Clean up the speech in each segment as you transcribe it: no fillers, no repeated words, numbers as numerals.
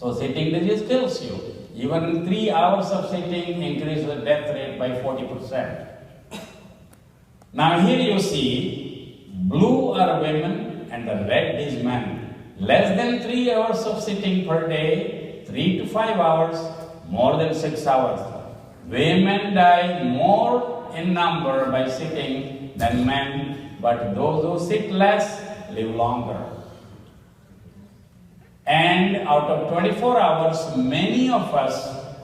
So sitting disease kills you. Even 3 hours of sitting increases the death rate by 40%. Now here you see, blue are women and the red is men. Less than 3 hours of sitting per day, 3 to 5 hours, more than 6 hours. Women die more in number by sitting than men, but those who sit less live longer. And out of 24 hours, many of us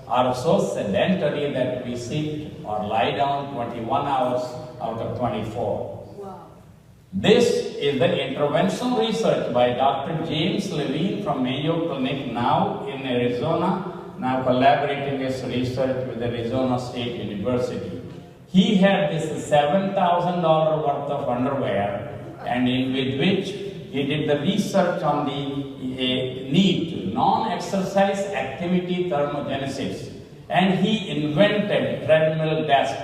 are so sedentary that we sit or lie down 21 hours out of 24. Wow. This is the interventional research by Dr. James Levine from Mayo Clinic, now in Arizona, now collaborating his research with Arizona State University. He had this $7,000 worth of underwear, and with which he did the research on the NEAT, non-exercise activity thermogenesis, and he invented treadmill desk,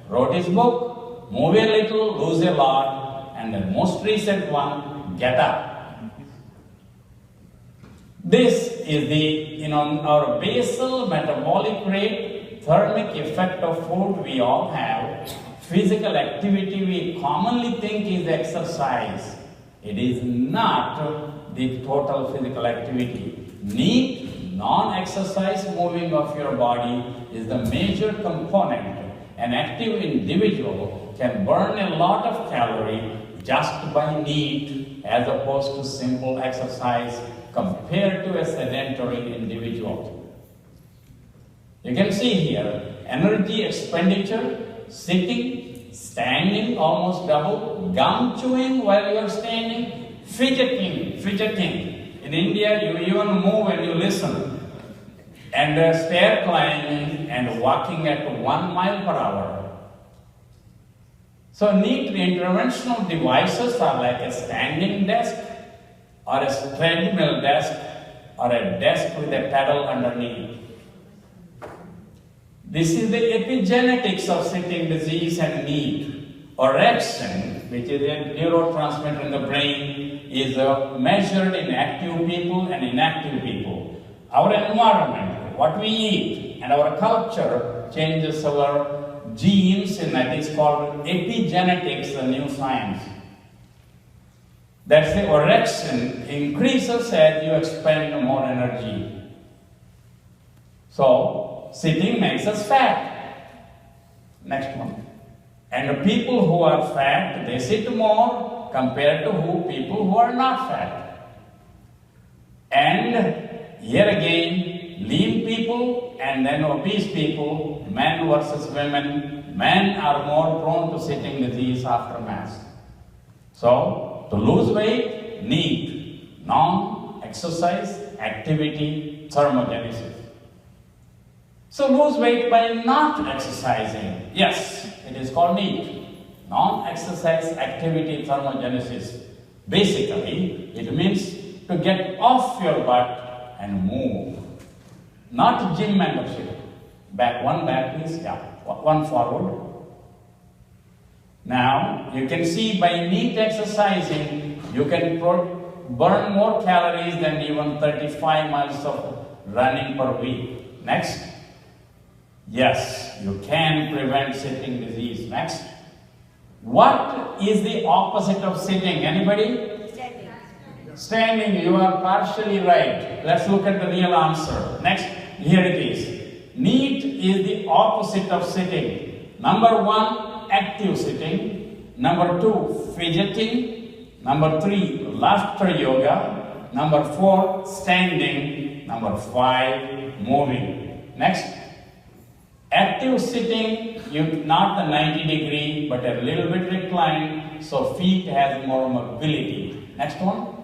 wrote his book, Move a Little, Lose a Lot, and the most recent one, Get Up. This is the, our basal metabolic rate, thermic effect of food we all have. Physical activity we commonly think is exercise. It is not the total physical activity. NEAT, non-exercise moving of your body, is the major component. An active individual can burn a lot of calorie just by NEAT as opposed to simple exercise compared to a sedentary individual. You can see here, energy expenditure, sitting, standing almost double, gum chewing while you are standing, fidgeting. In India, you even move and you listen. And stair climbing and walking at 1 mile per hour. So NEAT interventional devices are like a standing desk, or a treadmill desk, or a desk with a pedal underneath. This is the epigenetics of sitting disease and NEAT. Orexin, which is a neurotransmitter in the brain, is measured in active people and inactive people. Our environment, what we eat, and our culture changes our genes, and that is called epigenetics, the new science. That's the orexin increases as you expend more energy. So, sitting makes us fat. Next one. And the people who are fat, they sit more compared to people who are not fat. And here again, lean people and then obese people, men versus women. Men are more prone to sitting disease after mass. So, to lose weight, NEAT, non-exercise activity thermogenesis. So lose weight by not exercising. Yes, it is called NEAT, non-exercise activity thermogenesis. Basically, it means to get off your butt and move. Not gym membership. One back please, yeah, one forward. Now, you can see by NEAT exercising, you can burn more calories than even 35 miles of running per week. Next. Yes, you can prevent sitting disease. Next. What is the opposite of sitting? Anybody? Standing. Standing, you are partially right. Let's look at the real answer. Next, here it is. NEAT is the opposite of sitting. Number 1, active sitting. Number 2, fidgeting. Number 3, laughter yoga. Number 4, standing. Number 5, moving. Next. Active sitting, not the 90 degree, but a little bit reclined, so feet has more mobility. Next one.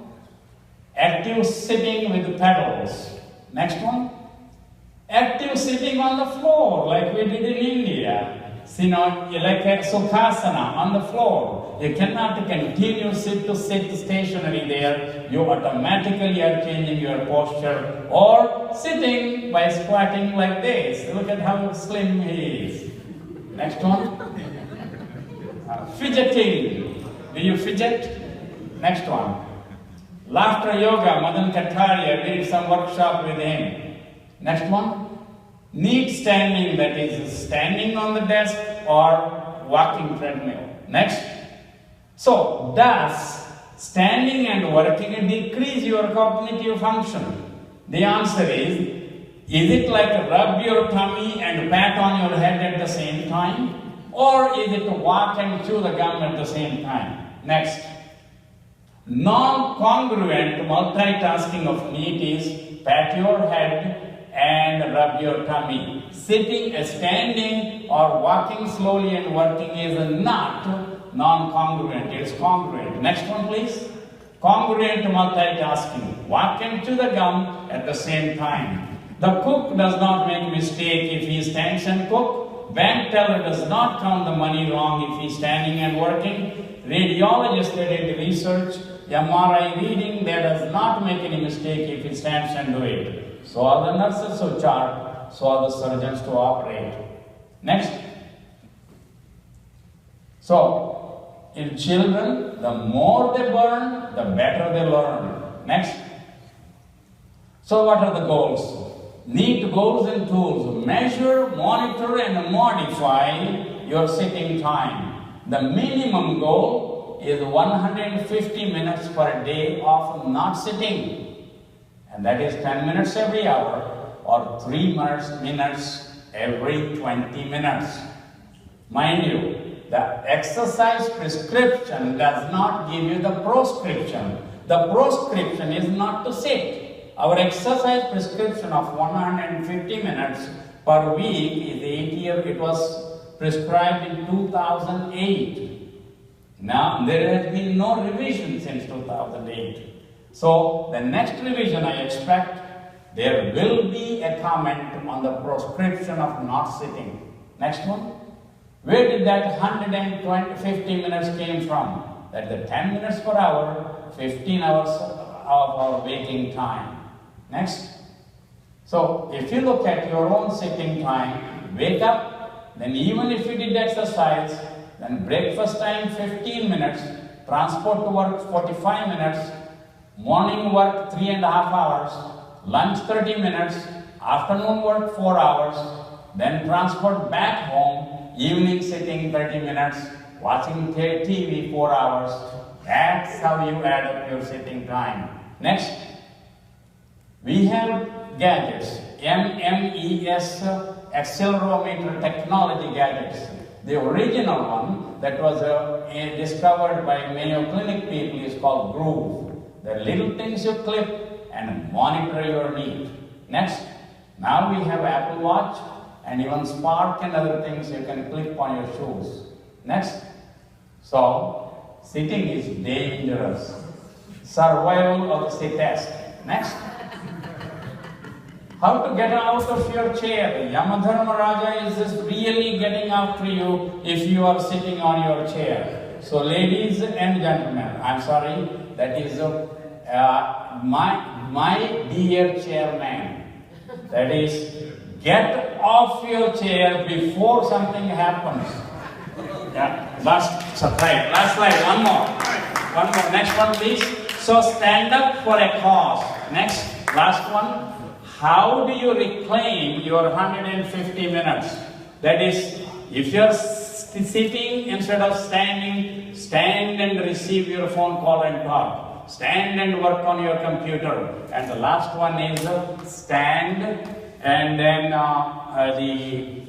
Active sitting with pedals. Next one. Active sitting on the floor, like we did in India. Like a sukhasana on the floor. You cannot continue to sit stationary there. You automatically are changing your posture, or sitting by squatting like this. Look at how slim he is. Next one. Fidgeting. Do you fidget? Next one. Laughter yoga, Madan Kataria did some workshop with him. Next one. Neat standing, that is standing on the desk or walking treadmill. Next. So, does standing and working decrease your cognitive function? The answer is it like rub your tummy and pat on your head at the same time? Or is it walk and chew the gum at the same time? Next. Non-congruent multitasking of NEAT is pat your head and rub your tummy. Sitting, standing or walking slowly and working is not non-congruent, it's congruent. Next one please. Congruent multitasking. Walk and chew the gum at the same time. The cook does not make mistake if he stands and cook. Bank teller does not count the money wrong if he is standing and working. Radiologist that did research, MRI reading, there does not make any mistake if he stands and do it. So are the nurses to chart, so are the surgeons to operate. Next. So, in children, the more they burn, the better they learn. Next. So what are the goals? NEAT goals and tools. Measure, monitor and modify your sitting time. The minimum goal is 150 minutes per day of not sitting. And that is 10 minutes every hour or 3 minutes every 20 minutes. Mind you, the exercise prescription does not give you the proscription. The proscription is not to sit. Our exercise prescription of 150 minutes per week is 8 years. It was prescribed in 2008. Now, there has been no revision since 2008. So, the next revision I expect, there will be a comment on the prescription of not sitting. Next one. Where did that 150 minutes came from? That's the 10 minutes per hour, 15 hours of our waking time. Next. So, if you look at your own sitting time, wake up, then even if you did exercise, then breakfast time 15 minutes, transport to work 45 minutes, morning work 3.5 hours, lunch 30 minutes, afternoon work 4 hours, then transport back home, evening sitting 30 minutes, watching TV 4 hours. That's how you add up your sitting time. Next. We have gadgets, MES accelerometer technology gadgets. The original one that was discovered by Mayo Clinic people is called Gruve. The little things you clip and monitor your NEAT. Next, now we have Apple Watch and even Spark and other things you can clip on your shoes. Next, so sitting is dangerous. Survival of the fittest. Next. How to get out of your chair. Yamadharma Raja is just really getting after you if you are sitting on your chair. So ladies and gentlemen, I'm sorry, that is my dear chairman. That is, get off your chair before something happens. Yeah, last slide, one more, next one please. So stand up for a cause. Next, last one. How do you reclaim your 150 minutes? That is, if you're sitting instead of standing, stand and receive your phone call and talk. Stand and work on your computer. And the last one is stand and then the